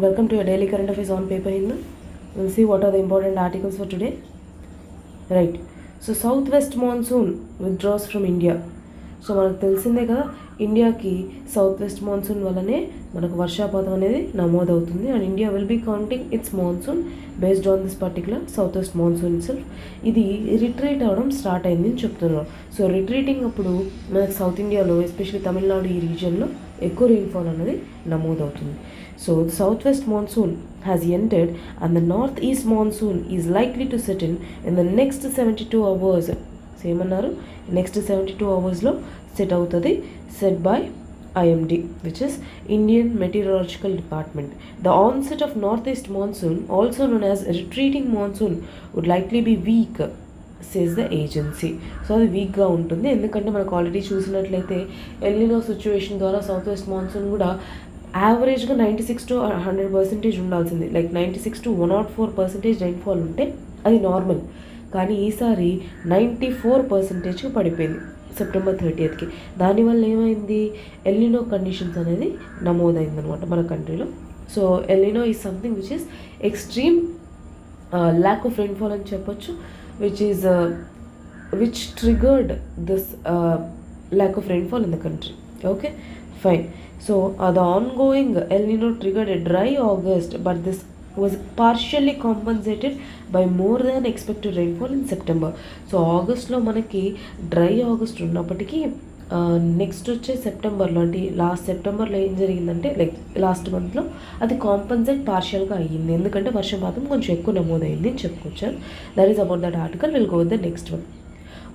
Welcome to your daily current affairs on paper Hindu. We'll see what are the important articles for today. Right. So southwest monsoon withdraws from India. So మనకు తెలిసిందే కదా, ఇండియాకి south west monsoon వల్లనే మనకు వర్షాపాతం అనేది నమోదవుతుంది. And India will be counting its monsoon based on this particular south west monsoon itself. ఇది రిట్రీట్ అవ్వడం స్టార్ట్ అయింది అని చెప్తున్నారు. సో రిట్రీటింగ్ అప్పుడు మనకు సౌత్ ఇండియాలో ఎస్పెషల్లీ తమిళనాడు ఈ రీజియన్లో ఎక్కువ రెయిన్ఫాల్ అనేది నమోదవుతుంది. So the southwest monsoon has entered and the northeast monsoon is likely to set in the next 72 hours. Same annaru, next 72 hours lo set avutadi, said by IMD, which is Indian Meteorological Department. The onset of northeast monsoon, also known as retreating monsoon, would likely be weak, says the agency. So అది వీక్గా ఉంటుంది, ఎందుకంటే మనకు already చూసినట్లయితే El Niño situation ద్వారా south west monsoon కూడా యావరేజ్గా 96 to 100% ఉండాల్సింది. లైక్ 96 to 104% రైన్ఫాల్ ఉంటే అది నార్మల్. కానీ ఈసారి 94%కి పడిపోయింది సెప్టెంబర్ 30th. దానివల్ల ఏమైంది, ఎల్నినో కండిషన్స్ అనేది నమోదైందనమాట మన కంట్రీలో. So El Niño is something which is extreme lack of rainfall అని చెప్పొచ్చు, which triggered this lack of rainfall in the country. Okay, fine. So the ongoing El Nino triggered a dry August, but this was partially compensated by more than expected rainfall in September. So ఆగస్ట్లో మనకి dry August ఉన్నప్పటికీ next వచ్చే సెప్టెంబర్లో, అంటే last సెప్టెంబర్లో ఏం జరిగిందంటే like last మంత్లో అది కాంపన్సేట్ పార్షియల్గా అయ్యింది, ఎందుకంటే వర్షపాతం కొంచెం ఎక్కువ నమోదైంది అని చెప్పుకొచ్చారు. That is about that article. Will go with the next one.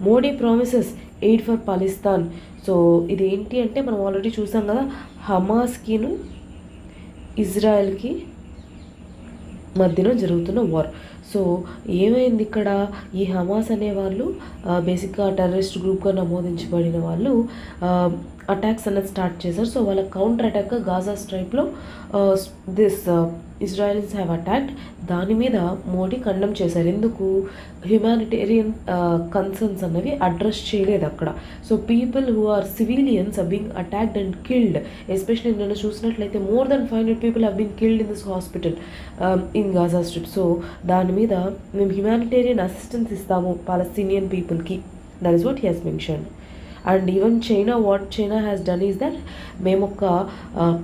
Modi promises aid for పాలిస్తాన్. So ఇది ఏంటి అంటే మనం ఆల్రెడీ చూసాం కదా, హమాస్కిను ఇజ్రాయెల్కి మధ్యలో జరుగుతున్న వార్. సో ఏమైంది ఇక్కడ, ఈ హమాస్ అనేవాళ్ళు బేసిక్గా టెర్రరిస్ట్ గ్రూప్గా నమోదించబడిన వాళ్ళు అటాక్స్ అనేది స్టార్ట్ చేశారు. సో వాళ్ళ కౌంటర్ అటాక్గా గాజా స్ట్రైప్లో ఇజ్రాయెల్స్ హ్యావ్ అటాక్డ్. దాని మీద మోడీ ఖండం చేశారు. ఎందుకు, హ్యుమానిటేరియన్ కన్సర్న్స్ అన్నవి అడ్రస్ చేయలేదు అక్కడ. So people who are civilians are being attacked and killed. Especially నేను చూసినట్లయితే more than 500 people have been killed in this hospital in Gaza strip. So దాని మీద మేము హ్యుమానిటేరియన్ అసిస్టెన్స్ ఇస్తాము పాలస్తీనియన్ పీపుల్కి. That is what he has mentioned. And even what China has done is that మేము ఒక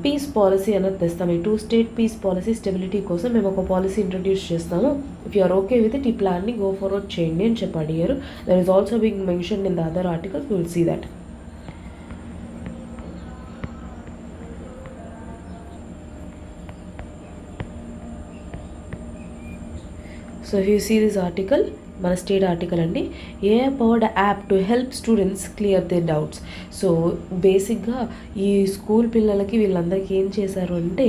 piece policy అనేది తెస్తాము. ఈ 2 state piece policy stability కోసం మేము ఒక పాలసీ ఇంట్రడ్యూస్ చేస్తాము. If you are okay with it, ఈ ప్లాన్ని గో ఫార్వర్డ్ చేయండి అని చెప్పి అడిగారు. That is also being mentioned in the other articles. You will see that. So if you see this article, మన స్టేట్ ఆర్టికల్ అండి. AI powered app to help students clear their doubts. సో బేసిక్గా ఈ school పిల్లలకి వీళ్ళందరికీ ఏం చేశారు అంటే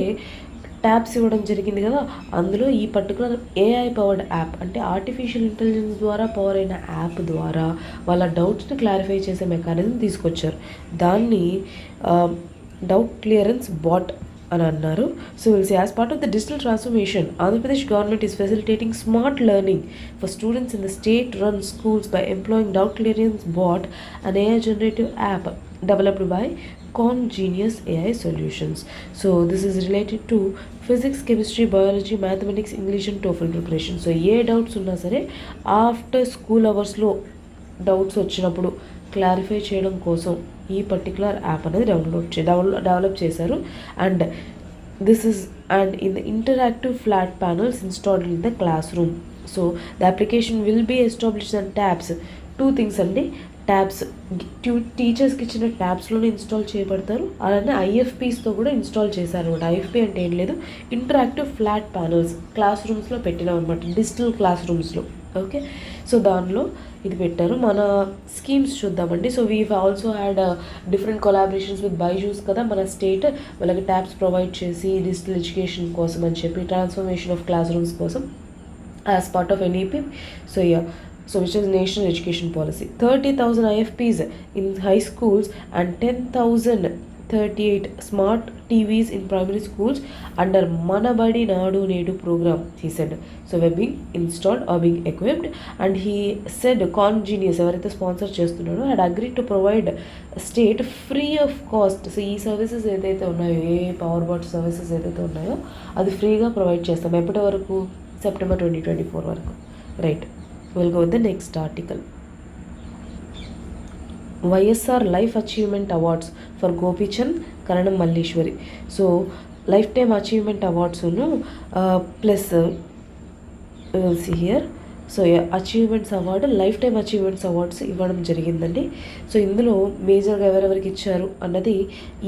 ట్యాబ్స్ ఇవ్వడం జరిగింది కదా, అందులో ఈ పర్టికులర్ ఏఐ పవర్డ్ యాప్ అంటే ఆర్టిఫిషియల్ ఇంటెలిజెన్స్ ద్వారా పవర్ అయిన యాప్ ద్వారా వాళ్ళ డౌట్స్ని క్లారిఫై చేసే మెకానిజం తీసుకొచ్చారు. దాన్ని డౌట్ క్లియరెన్స్ బాట్ అని అన్నారు. So will see, as part of the digital transformation, Andhra Pradesh government is facilitating smart learning for students in the state run schools by employing doubt clearance bot, an AI generative app developed by Congenius AI Solutions. So this is related to physics, chemistry, biology, mathematics, English and TOEFL preparation. So ఏ doubts ఉన్నా సరే after school అవర్స్లో doubts వచ్చినప్పుడు clarify చేయడం కోసం ఈ particular app అనేది develop చేశారు. And this is and in the interactive flat panels installed in the classroom. So the application will be established and tabs. 2 things అండి, ట్యాబ్స్ టీచర్స్కి ఇచ్చిన ట్యాబ్స్లోనే ఇన్స్టాల్ చేయబడతారు, అలానే ఐఎఫ్పీస్తో కూడా ఇన్స్టాల్ చేశారు అనమాట. ఐఎఫ్పీ అంటే ఏం లేదు, ఇంటరాక్టివ్ ఫ్లాట్ ప్యానల్స్ క్లాస్ రూమ్స్లో పెట్టినాం అనమాట, డిజిటల్ క్లాస్ రూమ్స్లో. ఓకే, సో దానిలో ఇది పెట్టారు. మన స్కీమ్స్ చూద్దామండి. So we also had different collaborations with Byju's కదా, మన స్టేట్ వాళ్ళకి ట్యాబ్స్ ప్రొవైడ్ చేసి డిజిటల్ ఎడ్యుకేషన్ కోసం అని చెప్పి ట్రాన్స్ఫర్మేషన్ ఆఫ్ క్లాస్ రూమ్స్ కోసం as part of NEP. So which is National Education Policy. 30,000 IFPs in high schools and 10,000 38 smart TVs in primary schools under Manabadi Nadu Nedu program, he said. So we're being installed or being equipped, and he said Congenius, ఎవరైతే sponsor చేస్తున్నాడో, had agreed to provide state free of cost. So ఈ services ఏదైతే ఉన్నాయో, ఏ power board services ఏదైతే ఉన్నాయో అది ఫ్రీగా provide చేస్తాం. ఎప్పటి వరకు? September 2024 వరకు. Right, will go with the next article. YSR life achievement awards for Gopichand, Karanam Malleswari. So life time achievement అవార్డ్స్ను please see here. So achievements award, life time achievements awards ఇవ్వడం జరిగిందండి. సో ఇందులో మేజర్గా ఎవరెవరికి ఇచ్చారు అన్నది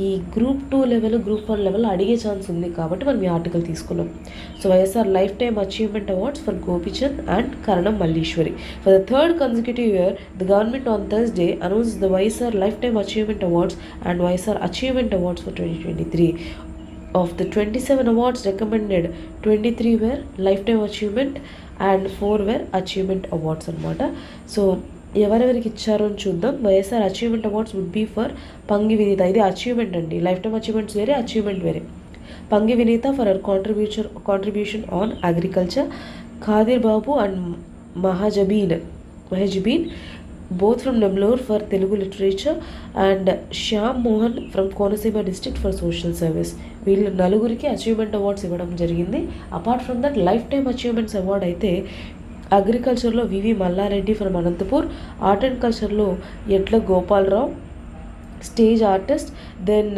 ఈ గ్రూప్ 2 లెవెల్, గ్రూప్ 1 లెవెల్ అడిగే ఛాన్స్ ఉంది కాబట్టి మనం ఈ ఆర్టికల్ తీసుకున్నాం. So YSR life time achievement awards for Gopichand and Karanam Malleswari. For the third consecutive year, the government on Thursday announce the YSR life time achievement awards and YSR achievement awards for 2023. Of the 27 awards recommended, 23 were lifetime achievement and 4 were achievement awards అనమాట. So ఎవరెవరికి ఇచ్చారో అని చూద్దాం. YSR achievement awards would be for Pangi Vineetha. ఇది achievement అండి. Life time achievements వేరే, achievement వేరే. Pangi Vineetha for our contribution on agriculture. Khadeer Babu and Mahajabeen both from Namlur for Telugu literature, and Shyam Mohan from Konaseema district for social service. వీళ్ళు నలుగురికి achievement awards ఇవ్వడం జరిగింది. Apart from that life time achievements award అయితే అగ్రికల్చర్లో V V Mallareddy from Anantapur, art and కల్చర్లో Etla Gopalarao, stage artist, then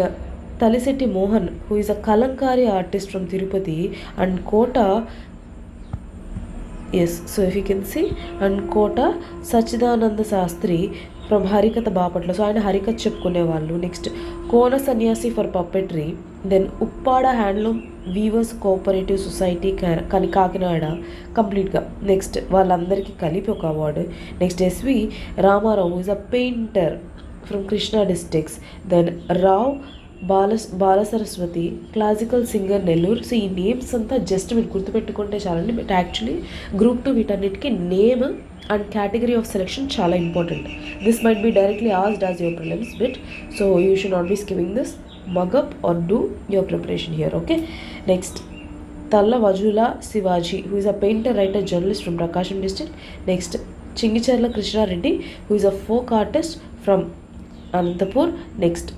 Talisetti Mohan who is a kalamkari artist from Tirupati, and Kota so if you can see, and Kota Sachidananda Sastri from Harikatha Bapatla. So ఆయన హరికథ చెప్పుకునే వాళ్ళు. Next Kona Sanyasi for puppetry, then Uppada handloom weavers cooperative society Kakinada కంప్లీట్గా. Next వాళ్ళందరికీ కలిపి ఒక award. Next S V Ramarao is a painter from Krishna districts. Then Rao Balasaraswathi classical singer Nellore. So ఈ names అంతా just మీరు గుర్తుపెట్టుకుంటే చాలండి. బట్ యాక్చువల్లీ గ్రూప్ 2 వీటన్నిటికీ name and category of selection చాలా important. This might be directly asked as your prelims bit. So you should not be skiving this. Mug up or do your preparation here. Okay, next Tallavajhula Sivaji who is a painter, writer, journalist from Prakasam district. Next Chingicharla Krishnareddy who is a folk artist from Anantapur. Next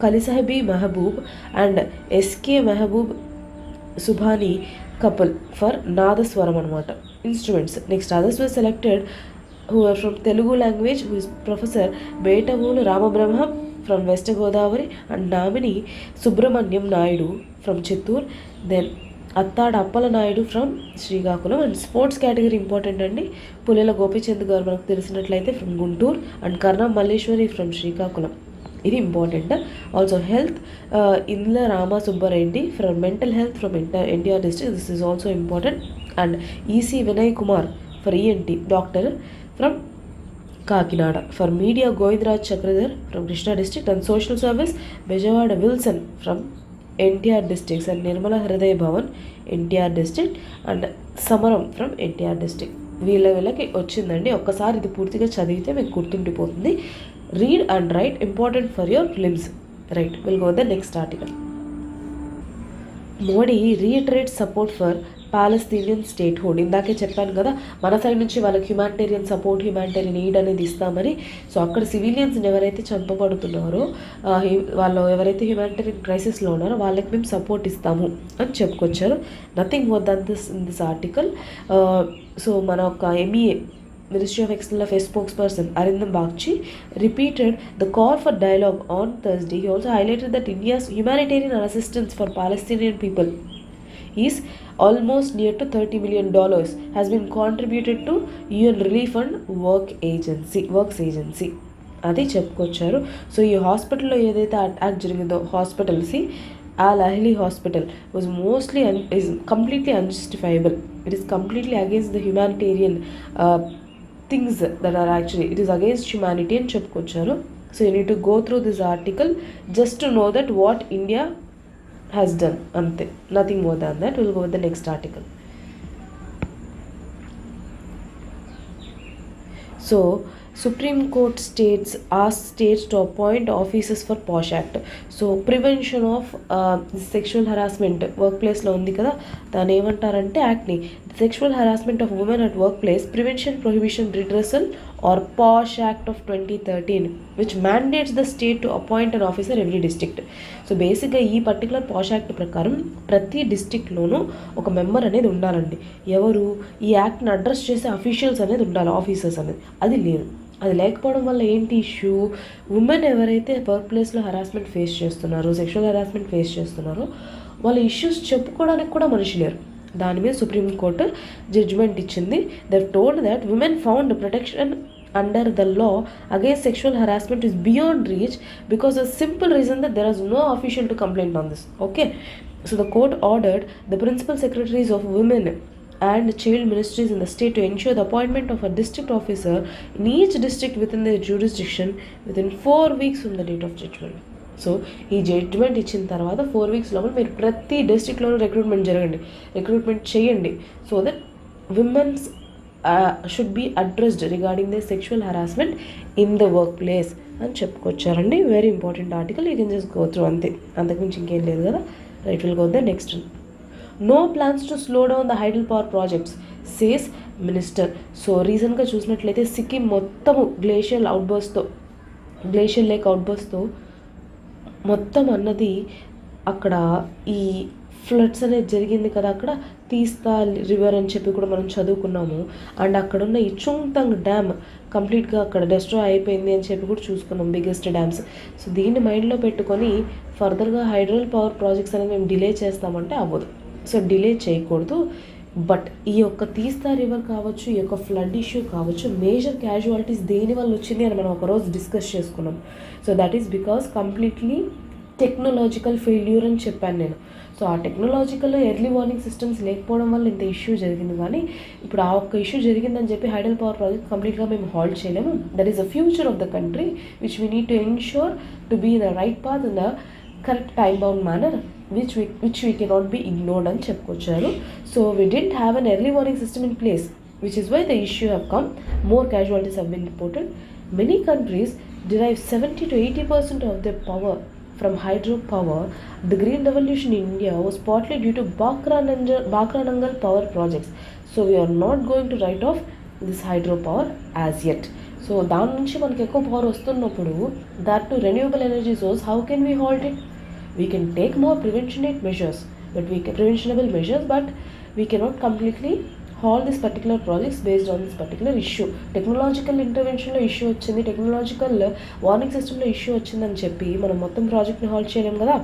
Kalisahabi Mahaboob and S K Mahaboob Subhani couple for nadaswaram అనమాట, instruments. Next others were selected who are from Telugu language, who is Professor Betavulu Ramabrahma from West Godavari, and Namini Subramanyam Naidu from Chittoor, then Attad Appala Naidu from Srikakulam. And sports category important andi, Pulela Gopichand garu manaku telisinattlaithe from Guntur, and Karna Malleshwari from Srikakulam. It is important. Also health, Indla Rama Subbareddy from mental health from NTR district. This is also important. And EC Vinay Kumar for ENT doctor from Kakinada. For media, Govindraj Chakradhar from Krishna district. And social service, Bejawada Wilson from NTR districts, and Nirmala Hriday Bhavan NTR district, and Samaram from NTR district. వీళ్ళకి వచ్చిందండి. ఒక్కసారి ఇది పూర్తిగా చదివితే మీకు గుర్తుండిపోతుంది. Read and write important for your prelims. Right, we'll go to the next article. Modi reiterates support for Palestinian statehood. ఇందాకే చెప్పాను కదా, మన సైడ్ నుంచి వాళ్ళకి హ్యుమానిటేరియన్ సపోర్ట్, హ్యుమానిటేరియన్ ఎయిడ్ అనేది ఇస్తామని. సో అక్కడ సివిలియన్స్ ఎవరైతే చంపబడుతున్నారో, వాళ్ళు ఎవరైతే హ్యుమానిటేరియన్ క్రైసిస్లో ఉన్నారో వాళ్ళకి మేము సపోర్ట్ ఇస్తాము అని చెప్పుకొచ్చారు. Nothing more than this in this article. So మన ఒక MEA Ministry of External Affairs spokesperson Arindam Bagchi repeated the call for dialogue on Thursday. He also highlighted that India's humanitarian assistance for Palestinian people is almost near to $30 million has been contributed to UN Relief and Works Agency. అది చెప్పుకొచ్చారు. So ఈ హాస్పిటల్లో ఏదైతే attack జరిగిందో, హాస్పిటల్సి Al Ahli Hospital is completely unjustifiable. It is completely against the humanitarian things that are actually, it is against humanity అని చెప్పుకొచ్చారు. So you need to go through this article just to know that what India has done. Ante, nothing more than that. We'll go with the next article. So Supreme Court asks states to appoint officers for POSH Act. So prevention of sexual harassment workplace లో ఉంది కదా, దాని ఏమంటారంటే యాక్ట్ని sexual harassment of women at work place prevention prohibition redressal or POSH act of 2013 which mandates the state to appoint an officer every district. So బేసిక్గా ఈ particular పాష్ act ప్రకారం ప్రతి డిస్ట్రిక్ట్లోనూ ఒక మెంబర్ అనేది ఉండాలండి. ఎవరు ఈ యాక్ట్ని అడ్రస్ చేసే అఫీషియల్స్ అనేది ఉండాలి, ఆఫీసర్స్ అనేది. అది లేదు. అది లేకపోవడం వల్ల ఏంటి ఇష్యూ, ఉమెన్ ఎవరైతే వర్క్ ప్లేస్లో హరాస్మెంట్ ఫేస్ చేస్తున్నారో, సెక్షువల్ హరాస్మెంట్ ఫేస్ చేస్తున్నారో, వాళ్ళ ఇష్యూస్ చెప్పుకోవడానికి కూడా మనిషి లేరు. దాని మీద సుప్రీంకోర్టు జడ్జిమెంట్ ఇచ్చింది. They told that women found protection under the law against sexual harassment is beyond reach because of simple reason that there as no official to complaint on this. Okay, so the court ordered the principal secretaries of women and child ministries in the state to ensure the appointment of a district officer in each district within their jurisdiction within 4 weeks from the date of judgment. So ఈ judgment ఇచ్చిన తర్వాత 4 weeks లోపల మీరు ప్రతి డిస్ట్రిక్ట్లోనూ recruitment చేయండి so that women's should be addressed regarding the sexual harassment in the work place అని చెప్పుకొచ్చారండి. Very important article, you can just go through అంతే, అంతకుమించి ఇంకేం లేదు కదా. Right, will go the next. No plans to slow down the hydel power projects, says minister. So రీసెంట్గా చూసినట్లయితే సిక్కిం మొత్తము గ్లేషియల్ లేక్ అవుట్బర్స్తో మొత్తం అన్నది అక్కడ ఈ ఫ్లడ్స్ అనేది జరిగింది కదా. అక్కడ తీస్తా రివర్ అని చెప్పి కూడా మనం చదువుకున్నాము. అండ్ అక్కడున్న ఈ చుంగ్తంగ్ డ్యామ్ కంప్లీట్గా అక్కడ డిస్ట్రాయ్ అయిపోయింది అని చెప్పి కూడా చూసుకున్నాం, బిగ్గెస్ట్ డ్యామ్స్. సో దీన్ని మైండ్లో పెట్టుకొని ఫర్దర్గా హైడ్రల్ పవర్ ప్రాజెక్ట్స్ అనేది మేము డిలే చేస్తామంటే అవ్వదు. సో డిలే చేయకూడదు. బట్ ఈ యొక్క తీస్తా రివర్ కావచ్చు, ఈ యొక్క ఫ్లడ్ ఇష్యూ కావచ్చు, మేజర్ క్యాజువాలిటీస్ దేని వల్ల వచ్చింది అని మనం ఒకరోజు డిస్కస్ చేసుకున్నాం. So that is because completely technological failure అని చెప్పాను నేను. సో ఆ టెక్నాలజికల్ ఎర్లీ వార్నింగ్ సిస్టమ్స్ లేకపోవడం వల్ల ఇంత ఇష్యూ జరిగింది. కానీ ఇప్పుడు ఆ ఒక్క ఇష్యూ జరిగిందని చెప్పి హైడల్ పవర్ ప్రాజెక్ట్ కంప్లీట్గా మేము హాల్ట్ చేయలేము. That is the future of the country which we need to ensure to be the right path in the correct time bound manner which we cannot be ignored అని చెప్పుకొచ్చారు. So we didn't have an early warning system in place, which is why the issue have come. More casualties have been reported. Many countries derive 70 to 80% of their power from hydropower. The green revolution in India was partly due to Bakranangal power projects. So we are not going to write off this hydropower as yet. So దాని నుంచి మనకి ఎక్కువ power వస్తున్నప్పుడు that to renewable energy source, how can we halt it? We can take more preventative measures, but we cannot completely halt this particular projects based on this particular issue. Technological intervention లో issue వచ్చింది, technological warning సిస్టంలో issue వచ్చిందని చెప్పి మనం మొత్తం ప్రాజెక్ట్ని halt చేయలేం కదా.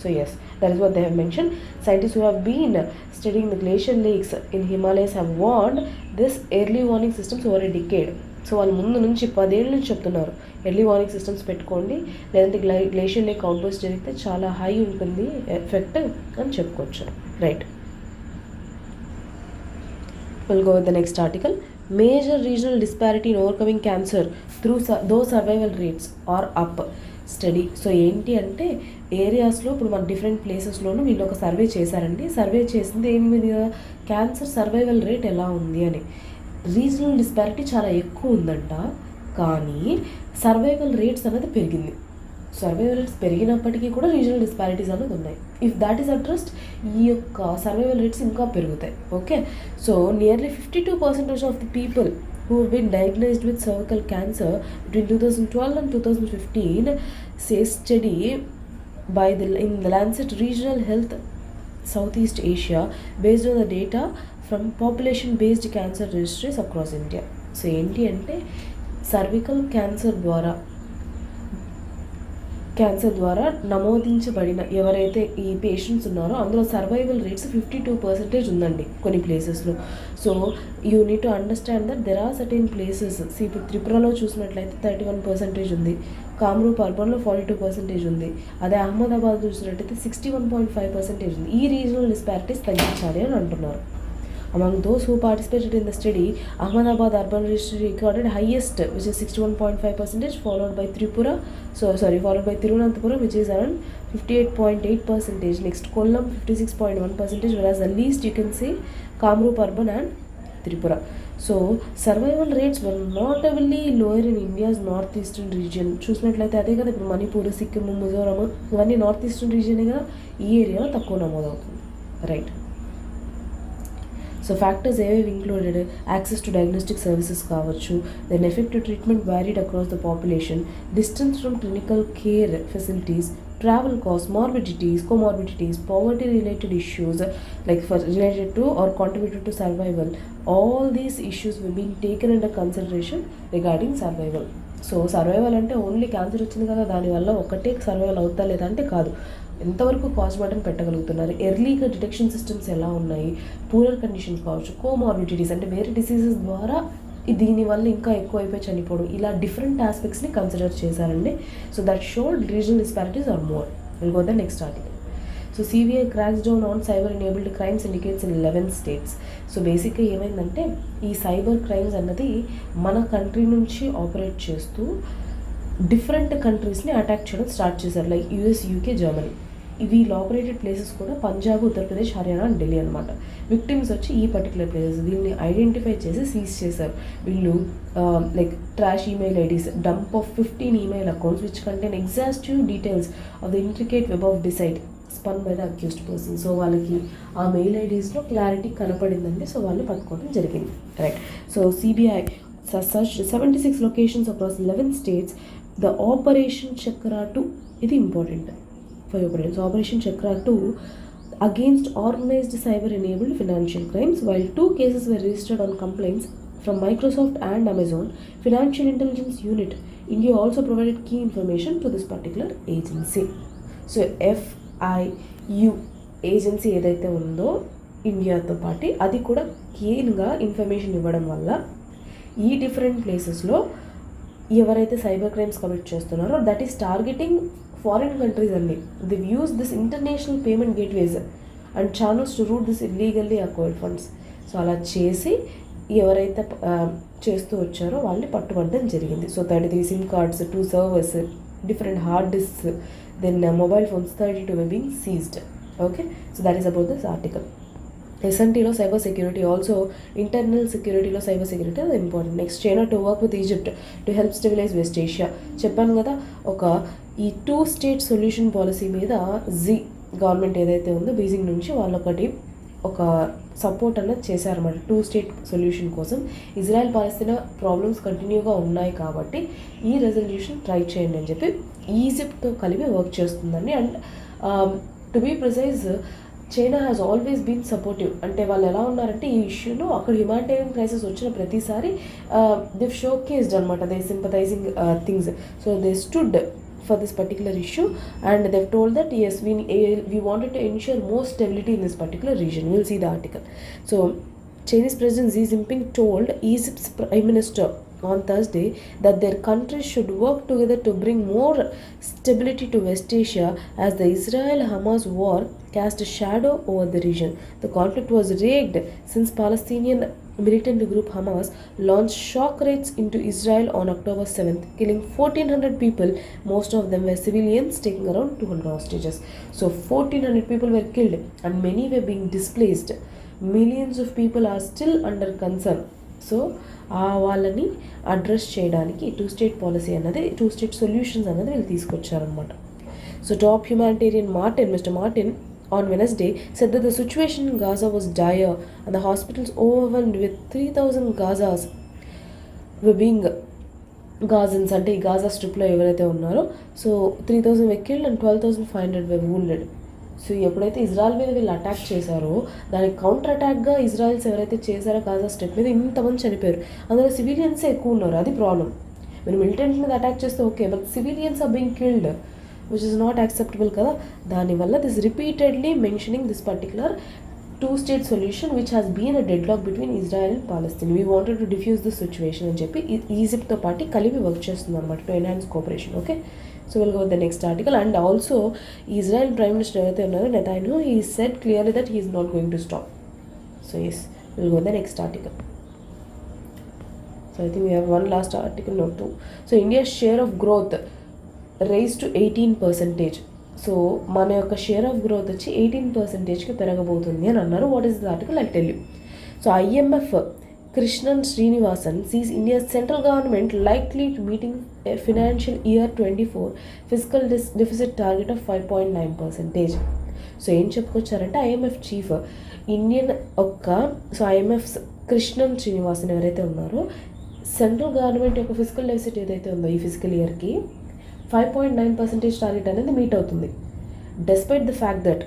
So yes, that is what they have mentioned. Scientists who have been studying the glacial lakes in Himalayas have warned this early warning systems over a decade. So వాళ్ళు ముందు నుంచి 10 ఏళ్ళ నుంచి చెప్తున్నారు ఎర్లీ వార్నింగ్ సిస్టమ్స్ పెట్టుకోండి, లేదంటే glacier lake outburst జరిగితే చాలా హై ఉంటుంది ఎఫెక్ట్ అని చెప్పుకోవచ్చు. Right, will go with the next article. Major regional disparity in overcoming cancer through though survival rates are up study. So ఏంటి అంటే ఏరియాస్లో ఇప్పుడు మన డిఫరెంట్ ప్లేసెస్లోనూ వీళ్ళు ఒక సర్వే చేశారండి. సర్వే చేసింది ఏమి మీద, క్యాన్సర్ సర్వైవల్ రేట్ ఎలా ఉంది అని. రీజనల్ డిస్పారిటీ చాలా ఎక్కువ ఉందంట, కానీ సర్వైవల్ రేట్స్ అనేది పెరిగింది. సర్వైవల్ రేట్స్ పెరిగినప్పటికీ కూడా రీజనల్ డిస్పారిటీస్ అనేది ఉన్నాయి. ఇఫ్ దాట్ ఈస్ అడ్రస్డ్, ఈ యొక్క సర్వైవల్ రేట్స్ ఇంకా పెరుగుతాయి. Okay, so nearly 52% of the people who have been diagnosed with cervical cancer between 2012 and 2015, says study in the Lancet Regional Health Southeast Asia based on the data from population based cancer registries across India. So ఏంటి అంటే cervical cancer ద్వారా నమోదించబడిన ఎవరైతే ఈ patients ఉన్నారో అందులో survival rates 52% ఉందండి కొన్ని ప్లేసెస్లో. So you need to understand that there are certain places. ఇప్పుడు త్రిపురలో చూసినట్లయితే 31% ఉంది, కామ్రూప్ అర్బన్లో 42% ఉంది, అదే అహ్మదాబాద్ చూసినట్లయితే 61.5% ఉంది. ఈ రీజనల్ డిస్పారిటీస్ తగ్గించాలి అని అంటున్నారు. Among those who participated in the study, Ahmedabad urban registry recorded highest, which is 61.5%, followed by Tirunanthapuram, which is around 58.8%. Next, Kollam 56.1%, whereas the least you can see Kamrup urban and Tripura. So survival rates were notably lower in India's northeastern region. చూసినట్లయితే అదే కదా ఇప్పుడు మణిపూర్, సిక్కిం, మిజోరాం ఇవన్నీ north eastern రీజియనే కదా, ఈ ఏరియాలో తక్కువ నమోదవుతుంది. రైట్. సో ఫ్యాక్టర్స్ ఏవేవి included, access to diagnostic services కావచ్చు, then effective treatment varied across the population, distance from clinical care facilities, travel costs, morbidities, comorbidities, poverty related issues like for related to or contributed to survival. All these issues were being taken under consideration regarding survival. So survival అంటే only cancer వచ్చింది కదా దానివల్ల ఒకటే survival అవుతా లేదంటే కాదు, ఎంతవరకు cost button పెట్టగలుగుతున్నారు, ఎర్లీగా డిటెక్షన్ సిస్టమ్స్ ఎలా ఉన్నాయి, పూరర్ కండిషన్స్ కావచ్చు, కోమార్బిడిటీస్ అంటే వేరే డిసీజెస్ ద్వారా దీనివల్ల ఇంకా ఎక్కువ అయిపోయి చనిపోవడం, ఇలా డిఫరెంట్ ఆస్పెక్ట్స్ని కన్సిడర్ చేశారండి. So that showed regional disparities are more. Will go the next article. So CBI cracks down on cyber enabled crime syndicates in 11 states. సో బేసిక్గా ఏమైందంటే ఈ సైబర్ క్రైమ్స్ అన్నది మన కంట్రీ నుంచి ఆపరేట్ చేస్తూ డిఫరెంట్ కంట్రీస్ని అటాక్ చేయడం స్టార్ట్ చేశారు, లైక్ యూఎస్, యూకే, జర్మనీ. వీళ్ళు ఆపరేటెడ్ ప్లేసెస్ కూడా పంజాబ్, ఉత్తరప్రదేశ్, హర్యానా అండ్ ఢిల్లీ అనమాట. విక్టిమ్స్ వచ్చి ఈ పర్టికులర్ ప్లేసెస్, వీళ్ళని ఐడెంటిఫై చేసి సీజ్ చేశారు. వీళ్ళు like trash email IDs, dump of 15 email accounts which contain exhaustive details of the intricate web of decide spun by the accused person. So వాళ్ళకి ఆ మెయిల్ ఐడీస్లో క్లారిటీ కనపడిందండి, సో వాళ్ళు పట్టుకోవడం జరిగింది. Right. So CBI search 76 locations across 11 states. The Operation Chakra 2, ఇది important for your operations. Operation Chakra 2 against organized cyber-enabled financial crimes. While 2 cases were registered on complaints from Microsoft and Amazon Financial Intelligence Unit, India also provided key information to this particular agency. So FIU agency ఏదైతే ఉందో ఇండియాతో పాటు అది కూడా కీన్గా information ఇవ్వడం వల్ల ఈ different ప్లేసెస్లో ఎవరైతే సైబర్ క్రైమ్స్ కమిట్ చేస్తున్నారో that is targeting foreign countries అండి. They use this international payment gateways and channels to route this illegally acquired funds. So అలా చేసి ఎవరైతే చేస్తూ వచ్చారో వాళ్ళని పట్టుబడడం జరిగింది. So 33 SIM cards, 2 servers, different hard disks, then mobile phones 32 were being seized. Okay, so that is about this article. ఎస్ఎన్టీలో cyber security, also internal సెక్యూరిటీలో సైబర్ సెక్యూరిటీ అది important. Next China to work with Egypt to help stabilize West Asia. చెప్పాను కదా, ఈ 2 state solution policy మీద government ఏదైతే ఉందో Beijing నుంచి వాళ్ళొకటి ఒక సపోర్ట్ అన్నది చేశారన్నమాట 2 స్టేట్ సొల్యూషన్ కోసం. ఇజ్రాయెల్ పాలస్తీనా ప్రాబ్లమ్స్ కంటిన్యూగా ఉన్నాయి కాబట్టి ఈ రెజల్యూషన్ ట్రై చేయండి అని చెప్పి ఈజిప్ట్తో కలిపి వర్క్ చేస్తుందండి. And to be precise China has always been supportive. అంటే వాళ్ళు ఎలా ఉన్నారంటే ఈ ఇష్యూలో అక్కడ హ్యుమానిటేరియన్ క్రైసిస్ వచ్చిన ప్రతిసారి దివ్ షో కేస్డ్ అనమాట, they sympathising things. So they stood for this particular issue and they've told that yes, we wanted to ensure more stability in this particular region. We'll see the article. So Chinese President Xi Jinping told Egypt's Prime Minister on Thursday that their countries should work together to bring more stability to West Asia as the Israel-Hamas war cast a shadow over the region. The conflict was rigged since Palestinian militant group Hamas launched shock raids into Israel on October 7th, killing 1,400 people. Most of them were civilians, taking around 200 hostages. So 1,400 people were killed and many were being displaced. Millions of people are still under concern. So వాళ్ళని address చేయడానికి 2 state policy అన్నది, 2 state solutions అన్నది వీళ్ళు తీసుకొచ్చారనమాట. So top humanitarian mister Martin on Wednesday said that the situation in Gaza was dire and the hospitals overwhelmed with 3,000 Gazas were being Gazans అంటే ఈ Gaza స్ట్రిప్లో ఎవరైతే ఉన్నారో so 3,000 were killed and 12,500 were wounded. So ఎప్పుడైతే Israel మీద వీళ్ళు attack చేశారో దానికి counter అటాక్గా Israel's ఎవరైతే చేశారో గాజా స్ట్రిప్ మీద ఇంతమంది చనిపోయారు. అందులో సివిలియన్సే ఎక్కువ ఉన్నారు, అది ప్రాబ్లం. మీరు మిలిటెంట్ మీద అటాక్ చేస్తే okay, but civilians are being killed which is not acceptable కదా. దానివల్ల this repeatedly mentioning this particular 2 state solution which has been a deadlock between Israel and Palestine. We wanted to diffuse this situation అని చెప్పి ఈజిప్ట్తో పాటు కలిపి work చేస్తుంది అనమాట to enhance cooperation. Okay, so will go the next article. And also Israel prime minister ఎవరైతే ఉన్నారో నెతాన్యాహు, he said clearly that he is not going to stop. So yes, we'll go the next article. So I think we have one last article, no 2. So India's share of growth rise to 18%. So మన యొక్క share of growth వచ్చి 18%కి పెరగబోతుంది అని అన్నారు. What is the article? I tell you. So IMF Krishnan Srinivasan sees India's central government likely to meeting a financial year 24 fiscal deficit target of 5.9%. So ఏం చెప్పుకొచ్చారంటే IMF chief Indian so IMF Krishnan Srinivasan ఎవరైతే ఉన్నారో central government యొక్క physical deficit ఏదైతే ఉందో ఈ physical ఇయర్కి 5.9% target అనేది మీట్ అవుతుంది. డెస్పైట్ ద ఫ్యాక్ట్ దట్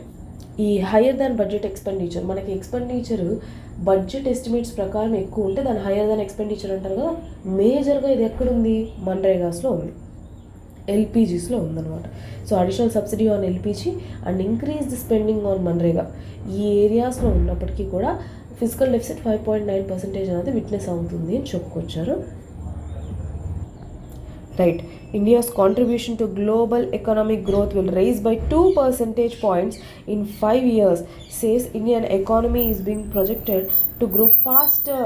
ఈ హయ్యర్ దాన్ బడ్జెట్ ఎక్స్పెండిచర్, మనకి ఎక్స్పెండిచర్ బడ్జెట్ ఎస్టిమేట్స్ ప్రకారం ఎక్కువ ఉంటే దాని హయ్యర్ దాన్ ఎక్స్పెండిచర్ అంటారు కదా, మేజర్గా ఇది ఎక్కడుంది, మన్రేగాస్లో ఉంది, ఎల్పిజీస్లో ఉందన్నమాట. So additional subsidy on LPG and increase the spending on MNREGA ఈ ఏరియాస్లో ఉన్నప్పటికీ కూడా ఫిజికల్ డెఫిసిట్ 5.9% అనేది విట్నెస్ అవుతుంది అని చెప్పుకొచ్చారు. Right, India's contribution to global economic growth will rise by 2 percentage points in 5 years, says Indian economy is being projected to grow faster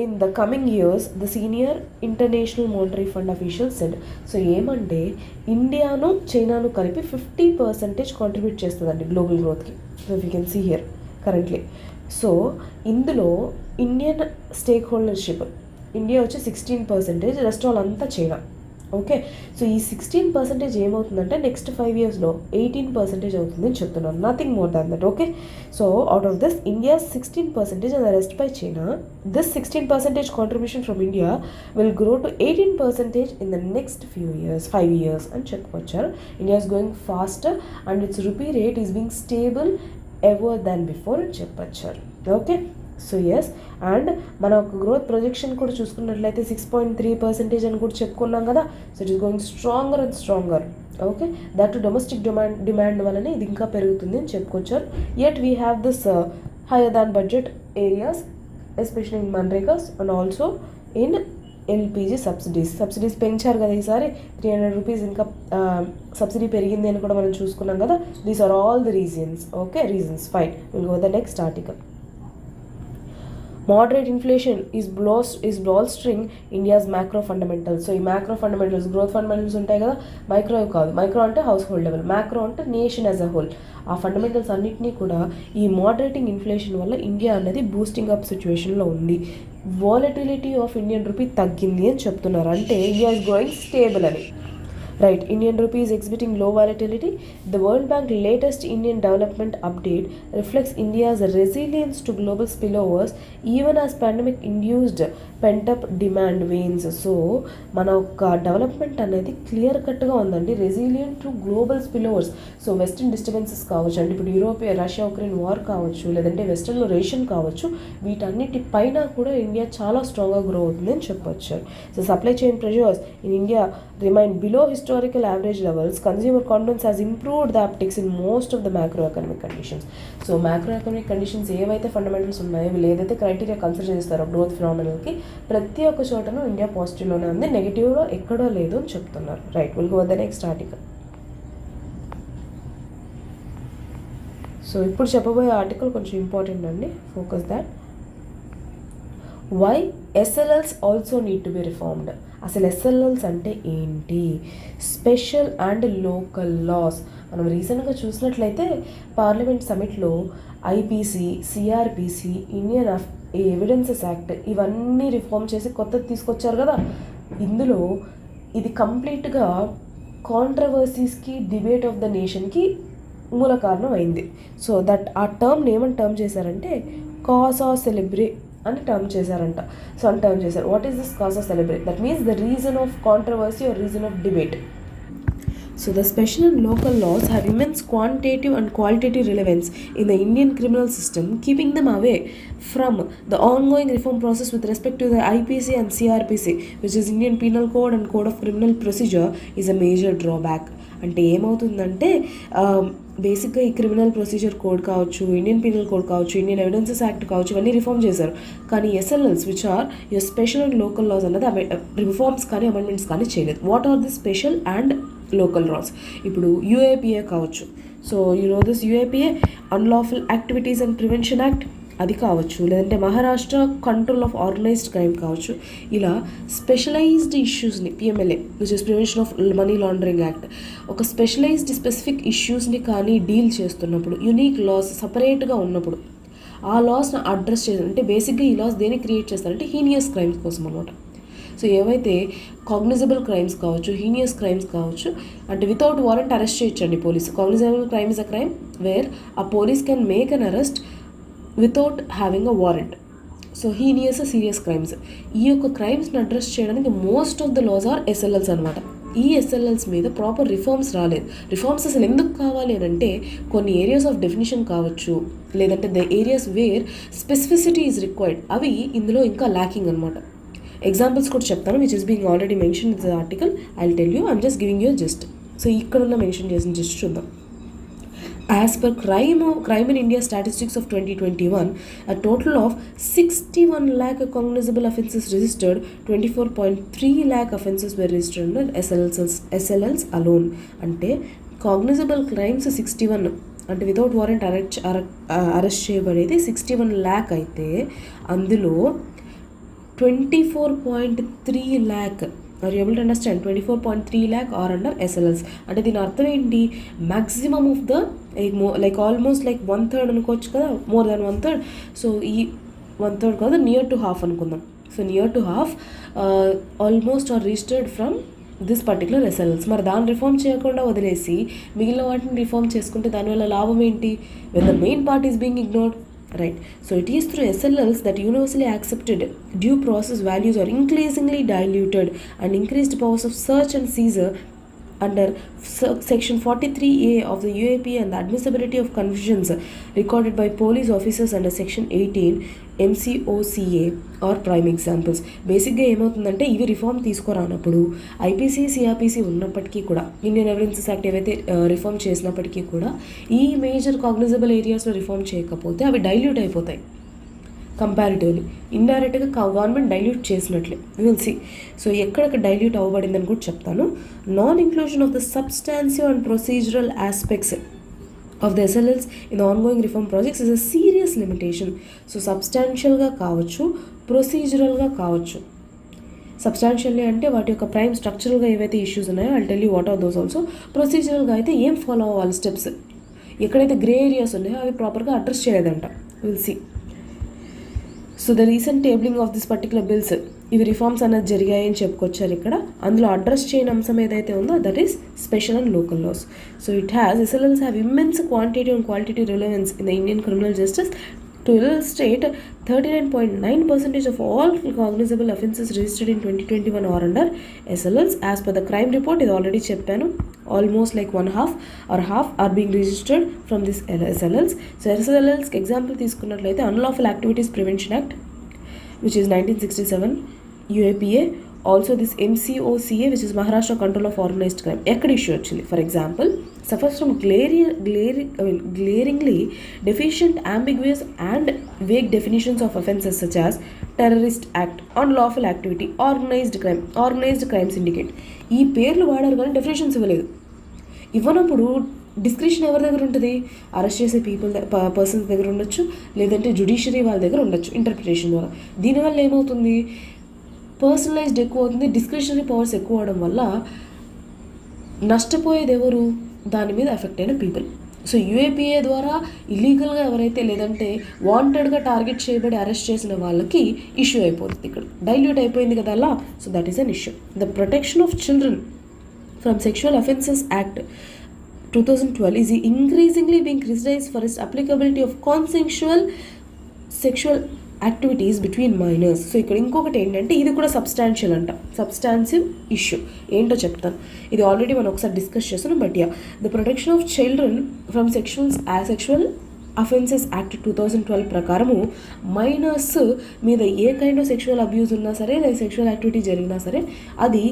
in the coming years, the senior International Monetary Fund official said. So ఏమంటే ఇండియాను చైనాను కలిపి 50% contribute చేస్తుందండి global గ్రోత్కి. So you can see here currently. So ఇందులో Indian stake holdership, India వచ్చి 16%, rest వాళ్ళంతా China. Okay, so ఈ 16% ఏమవుతుందంటే నెక్స్ట్ 5 yearsలో 18% అవుతుంది అని చెప్తున్నాను, nothing more than that. Okay, so out of this India 16% and the rest by China. This 16% contribution from India will grow to 18% in the next few years, 5 years అని చెప్పుకొచ్చారు. India is going faster and its rupee rate is being stable ever than before అని చెప్పొచ్చారు. Okay, so yes, and మన ఒక growth projection కూడా చూసుకున్నట్లయితే 6.3% అని కూడా చెప్పుకున్నాం కదా. So it is going stronger and stronger. Okay, that domestic demand వల్లనే ఇది ఇంకా పెరుగుతుంది అని చెప్పుకొచ్చారు. Yet we have this higher than budget areas especially in MNREGAs and also in LPG subsidies పెంచారు కదా ఈసారి, 300 రూపీస్ ఇంకా సబ్సిడీ పెరిగింది అని కూడా మనం చూసుకున్నాం కదా. These are all the reasons. Okay, reasons fine. Will go the next article. Moderate inflation is bolstering India's macro fundamentals. So ఈ మ్యాక్రో ఫండమెంటల్స్, గ్రోత్ ఫండమెంటల్స్ ఉంటాయి కదా, మైక్రో కాదు. మైక్రో అంటే హౌస్ హోల్డ్ లెవెల్, మ్యాక్రో అంటే nation as a whole. ఆ fundamentals అన్నింటినీ కూడా ఈ మోడరేటింగ్ ఇన్ఫ్లేషన్ వల్ల ఇండియా అనేది బూస్టింగ్ అప్ సిచ్యువేషన్లో ఉంది. వాలటిలిటీ ఆఫ్ ఇండియన్ రూపీ తగ్గింది అని చెప్తున్నారు, అంటే ఇండియా ఇస్ గ్రోయింగ్ స్టేబుల్ అని. Right, Indian rupee is exhibiting low volatility. The World Bank latest Indian development update reflects India's resilience to global spillovers even as pandemic induced pent up demand wanes. So మన ఒక development అనేది clear కట్గా ఉందండి, resilient to global spillovers. So western disturbances కావచ్చు, అంటే ఇప్పుడు యూరోపియా Russia Ukraine war కావచ్చు, లేదంటే వెస్టర్న్లో రేషన్ కావచ్చు, వీటన్నిటి పైన కూడా ఇండియా చాలా స్ట్రాంగ్గా గ్రో అవుతుంది అని చెప్పొచ్చు. So supply chain pressures in India remain below historical average levels. Consumer confidence has improved the upticks in most of the macroeconomic conditions. So macroeconomic conditions ఏవైతే ఫండమెంటల్స్ ఉన్నాయో, వీళ్ళు ఏదైతే క్రైటీరియా కన్సిడర్ చేస్తారో గ్రోత్ ఫినామినల్కి, ప్రతి ఒక్క చోటను ఇండియా పాజిటివ్లోనే ఉంది, నెగిటివ్లో ఎక్కడో లేదు అని చెప్తున్నారు. Right, will go the next article. So ఇప్పుడు చెప్పబోయే ఆర్టికల్ కొంచెం ఇంపార్టెంట్ అండి, focus that. Why SLLs also need to be reformed. అసలు ఎస్ఎల్ఎల్స్ అంటే ఏంటి? Special and local laws. మనం రీసెంట్గా చూసినట్లయితే పార్లమెంట్ సమిట్లో IPC, CrPC, Indian evidences act ఇవన్నీ రిఫార్మ్ చేసి కొత్తది తీసుకొచ్చారు కదా. ఇందులో ఇది కంప్లీట్గా కాంట్రవర్సీస్కి, డిబేట్ ఆఫ్ ద నేషన్కి మూల కారణం అయింది. సో దట్ ఆ టర్మ్ని ఏమని టర్మ్ చేశారంటే కాసా సెలబ్రే అని టర్మ్ చేశారంట. సో అని టర్మ్ చేశారు. What is this cause celebre? That means the reason of controversy or reason of debate. So the special and local laws have immense quantitative and qualitative relevance in the Indian criminal system, keeping them away from the ongoing reform process with respect to the IPC and CRPC, which is Indian Penal Code and Code of Criminal Procedure, is a major drawback. అంటే ఏమవుతుందంటే బేసిక్గా ఈ criminal procedure code కావచ్చు, Indian penal code కావచ్చు, Indian evidences act కావచ్చు, ఇవన్నీ reform చేశారు. కానీ SLLs which are your special and local laws అన్నది రిఫార్మ్స్ కానీ అమెండ్మెంట్స్ కానీ చేయలేదు. What are the special and local laws? ఇప్పుడు యూఏపీఏ కావచ్చు. So you know this UAPA, unlawful activities and prevention act, అది కావచ్చు, లేదంటే Maharashtra control of organized crime కావచ్చు. ఇలా స్పెషలైజ్డ్ ఇష్యూస్ని, PMLA which is prevention of money laundering act, ఒక specialised specific ఇష్యూస్ని కానీ డీల్ చేస్తున్నప్పుడు, యునీక్ లాస్ సపరేట్గా ఉన్నప్పుడు ఆ లాస్ని అడ్రస్ చేయాలి. అంటే బేసిక్గా ఈ లాస్ దేనికి క్రియేట్ చేస్తారంటే హీనియస్ క్రైమ్స్ కోసం అనమాట. సో ఏవైతే కాగ్నిజబుల్ క్రైమ్స్ కావచ్చు, హీనియస్ క్రైమ్స్ కావచ్చు, అంటే వితౌట్ వారెంట్ అరెస్ట్ చేయొచ్చండి police. Cognizable crime is a crime where a police can make an arrest without having a warrant. So heinous serious crimes. ఈ యొక్క క్రైమ్స్ని అడ్రస్ చేయడానికి most of the laws are SLLs అనమాట. ఈ ఎస్ఎల్ఎల్స్ మీద proper reforms రాలేదు. Reforms అసలు ఎందుకు కావాలి అని అంటే కొన్ని ఏరియాస్ ఆఫ్ డెఫినిషన్ కావచ్చు, లేదంటే the areas where specificity is required, అవి ఇందులో ఇంకా ల్యాకింగ్ అనమాట. ఎగ్జాంపుల్స్ కూడా చెప్తాను, which is being already mention in the article. I will tell you, I'm just giving you just. So ఇక్కడున్న మెన్షన్ చేసిన జస్ట్ చూద్దాం. As per crime in India statistics of 2021, a total of 61 lakh cognizable offences registered. 24.3 lakh offences were registered under SLLs alone. అంటే cognizable crimes 61, అంటే without warrant arrest చేయబడేది 61 lakh అయితే అందులో 24.3 lakh, are you able to understand? 24.3 lakh are under SLLs. అంటే దీని అర్థం ఏంటి? Maximum of the like almost like 1/3 అనుకోవచ్చు కదా, మోర్ దాన్ 1/3. సో ఈ 1/3 కాదు, నియర్ టు హాఫ్ అనుకుందాం. So near to half almost are registered from this particular SLLs. మరి దాన్ని రిఫార్మ్ చేయకుండా వదిలేసి మిగిలిన వాటిని రిఫార్మ్ చేసుకుంటే దానివల్ల లాభం ఏంటి? When the main part is being ignored. Right. So it is through SLLs that universally accepted due process values are increasingly diluted and increased powers of search and seizure under section 43A of the UAP and the admissibility of convictions recorded by police officers under section 18 MCOCA or prime examples. బేసిక్గా ఏమవుతుందంటే ఇవి reform తీసుకురానప్పుడు IPC CrPC ఉన్నప్పటికీ కూడా, Indian evidences act ఏవైతే reform చేసినప్పటికీ కూడా ఈ major cognisable ఏరియాస్లో రిఫార్మ్ చేయకపోతే అవి డైల్యూట్ అయిపోతాయి. కంపారిటివ్లీ ఇండైరెక్ట్గా గవర్నమెంట్ డైల్యూట్ చేసినట్లే. Will see. సో ఎక్కడెక్కడ డైల్యూట్ అవ్వబడిందని కూడా చెప్తాను. Non inclusion of the substantive and procedural aspects of the SLLs in the ongoing reform projects is a serious limitation. So సబ్స్టాన్షియల్గా కావచ్చు, ప్రొసీజరల్గా కావచ్చు. సబ్స్టాన్షియల్లీ అంటే వాటి యొక్క ప్రైమ్ స్ట్రక్చరల్గా ఏవైతే ఇష్యూస్ ఉన్నాయో I'll tell you what are those also. ప్రొసీజరల్గా అయితే ఏం ఫాలో అవ్వాలి స్టెప్స్, ఎక్కడైతే గ్రే ఏరియాస్ ఉన్నాయో అవి ప్రాపర్గా అడ్రస్ చేయలేదంట. Will see. So the recent tabling of this particular bills, ఇవి రిఫార్మ్స్ అనేది జరిగాయని చెప్పుకొచ్చారు ఇక్కడ. అందులో అడ్రస్ చేయని అంశం ఏదైతే ఉందో that is special and local loss. So it has SLLs have immense quantity and qualitative relevance in the Indian criminal justice. To illustrate, 39.9% of all cognizable offences registered in 2021 are under SLLs. As per the crime report, ఇది already చెప్పాను, almost like half are being registered from this SLLs. So SLLs example తీసుకున్నట్లయితే Unlawful Activities Prevention Act, which is 1967, UAPA, also this MCOCA, which is Maharashtra Control of Organized Crime. ఎక్కడ issue వచ్చింది? For example, suffers from glaringly deficient, ambiguous and vague definitions of offences such as terrorist act, unlawful activity, organized crime syndicate. ఈ పేర్లు వాడారు కానీ definitions ఇవ్వలేదు. ఇవ్వనప్పుడు description ఎవరి దగ్గర ఉంటుంది? అరెస్ట్ చేసే పర్సన్స్ దగ్గర ఉండొచ్చు, లేదంటే జ్యుడిషియరీ వాళ్ళ దగ్గర ఉండొచ్చు ఇంటర్ప్రిటేషన్ ద్వారా. దీనివల్ల ఏమవుతుంది? పర్సనలైజ్డ్ ఎక్కువ అవుతుంది, డిస్క్రిప్షనరీ పవర్స్ ఎక్కువ అవడం వల్ల నష్టపోయేది ఎవరు? దాని మీద ఎఫెక్ట్ అయిన పీపుల్. సో యూఏపీఏ ద్వారా ఇల్లీగల్గా ఎవరైతే లేదంటే వాంటెడ్గా టార్గెట్ చేయబడి అరెస్ట్ చేసిన వాళ్ళకి ఇష్యూ అయిపోతుంది. ఇక్కడ డైల్యూట్ అయిపోయింది కదా అలా. So that is an issue. The protection of children from sexual offences act 2012 is increasingly being criticized for its applicability of consensual sexual activities between minors. So ఇక్కడ ఇంకొకటి ఏంటంటే ఇది కూడా సబ్స్టాన్షియల్ అంట, సబ్స్టాన్సివ్ ఇష్యూ. ఏంటో చెప్తాను, ఇది ఆల్రెడీ మనం ఒకసారి డిస్కస్ చేస్తున్నాం. But the protection of children from sexual offences act 2012 ప్రకారము మైనర్స్ మీద ఏ కైండ్ ఆఫ్ సెక్షువల్ అబ్యూస్ ఉన్నా సరే, లేదా సెక్షువల్ యాక్టివిటీ జరిగినా సరే అది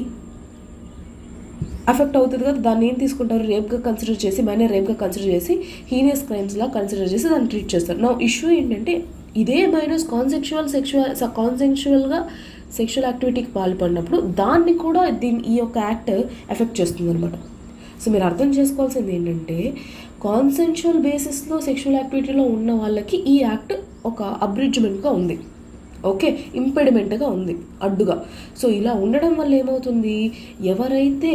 అఫెక్ట్ అవుతుంది కదా. దాన్ని ఏం తీసుకుంటారు? రేప్గా కన్సిడర్ చేసి, మైనర్ రేప్గా కన్సిడర్ చేసి, హీనియస్ క్రైమ్స్లా కన్సిడర్ చేసి దాన్ని ట్రీట్ చేస్తారు. నా ఇష్యూ ఏంటంటే ఇదే మైనస్ కాన్సెన్షువల్గా సెక్షువల్ యాక్టివిటీకి పాల్పడినప్పుడు దాన్ని కూడా ఈ యొక్క యాక్ట్ ఎఫెక్ట్ చేస్తుంది అనమాట. సో మీరు అర్థం చేసుకోవాల్సింది ఏంటంటే కాన్సెన్షువల్ బేసిస్లో సెక్షువల్ యాక్టివిటీలో ఉన్న వాళ్ళకి ఈ యాక్ట్ ఒక అబ్రిడ్జ్మెంట్గా ఉంది, ఓకే, ఇంపెడిమెంట్గా ఉంది, అడ్డుగా. సో ఇలా ఉండడం వల్ల ఏమవుతుంది? ఎవరైతే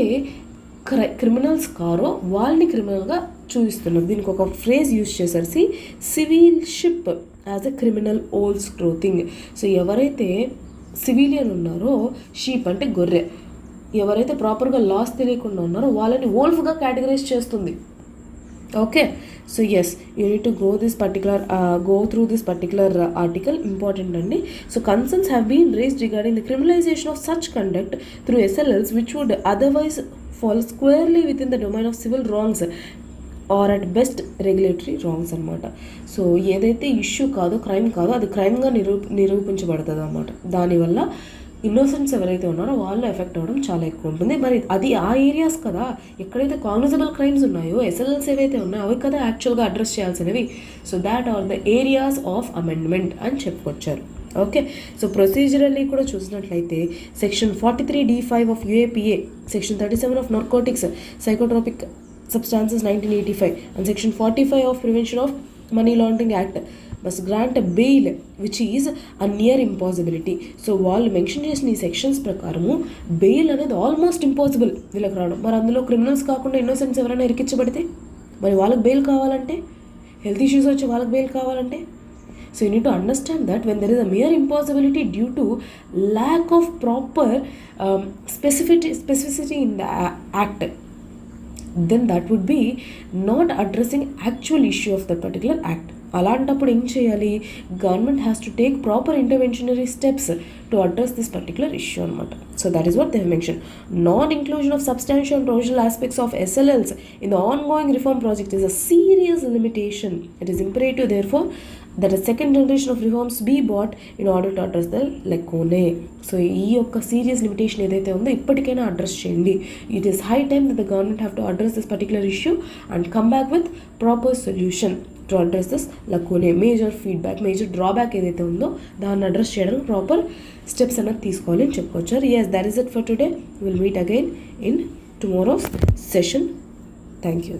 క్రిమినల్స్ కారో వాళ్ళని క్రిమినల్గా చూపిస్తున్నారు. దీనికి ఒక ఫ్రేజ్ యూజ్ చేశారు, civil sheep as a criminal wolf's clothing. So ఎవరైతే సివిలియన్ ఉన్నారో, షీప్ అంటే గొర్రె, ఎవరైతే ప్రాపర్గా లాస్ తెలియకుండా ఉన్నారో వాళ్ళని వోల్ఫ్గా కేటగరైజ్ చేస్తుంది. Okay, so yes, you need to go through this particular article. Important అండి. సో concerns have been raised regarding the criminalization of such conduct through SLLs which would otherwise fall squarely within the domain of civil wrongs are at best regulatory wrongs అనమాట. So ఏదైతే issue కాదో, crime కాదో, అది క్రైమ్గా నిరూపించబడుతుంది అనమాట. దానివల్ల innocents ఎవరైతే ఉన్నారో వాళ్ళు ఎఫెక్ట్ అవ్వడం చాలా ఎక్కువ ఉంటుంది. మరి అది ఆ ఏరియాస్ కదా, ఎక్కడైతే కాగ్నిజబుల్ క్రైమ్స్ ఉన్నాయో, SLLs ఏవైతే ఉన్నాయో అవి కదా యాక్చువల్గా అడ్రస్ చేయాల్సినవి. So that are the areas of amendment అని చెప్పుకొచ్చారు. ఓకే, సో ప్రొసీజరల్లీ కూడా చూసినట్లయితే section 43D5 of UAPA, section 37 of narcotics psychotropic substances 1985 and section 45 of prevention of money laundering act must grant a bail which is a near impossibility. So వాళ్ళు mention చేసిన ఈ sections ప్రకారము bail అనేది almost impossible వీళ్ళకి రావడం. మరి అందులో criminals కాకుండా ఇన్నోసెంట్స్ ఎవరైనా ఇరికించబడితే మరి వాళ్ళకి బెయిల్ కావాలంటే, హెల్త్ ఇష్యూస్ వచ్చి వాళ్ళకి బెయిల్ కావాలంటే, so you need to understand that when there is a mere impossibility due to lack of proper specificity in the act, then that would be not addressing actual issue of that particular act. అలాంటప్పుడు ఏం చేయాలి? Government has to take proper interventionary steps to address this particular issue అనమాట. So that is what they have mention. Non inclusion of substantial and provisional aspects of SLLs in the ongoing reform project is a serious limitation. It is imperative therefore that a second generation of reforms be brought in order to address the lacune. So ఈ యొక్క serious limitation ఏదైతే ఉందో ఇప్పటికైనా address చేయండి. It is high time that the government have to address this particular issue and come back with proper solution to address this lacunae. Major feedback, major drawback ఏదైతే ఉందో దాన్ని address చేయడానికి proper steps అన్నది తీసుకోవాలి అని చెప్పుకోవచ్చు. Yes, that is it for today. We'll meet again in tomorrow's session. Thank you.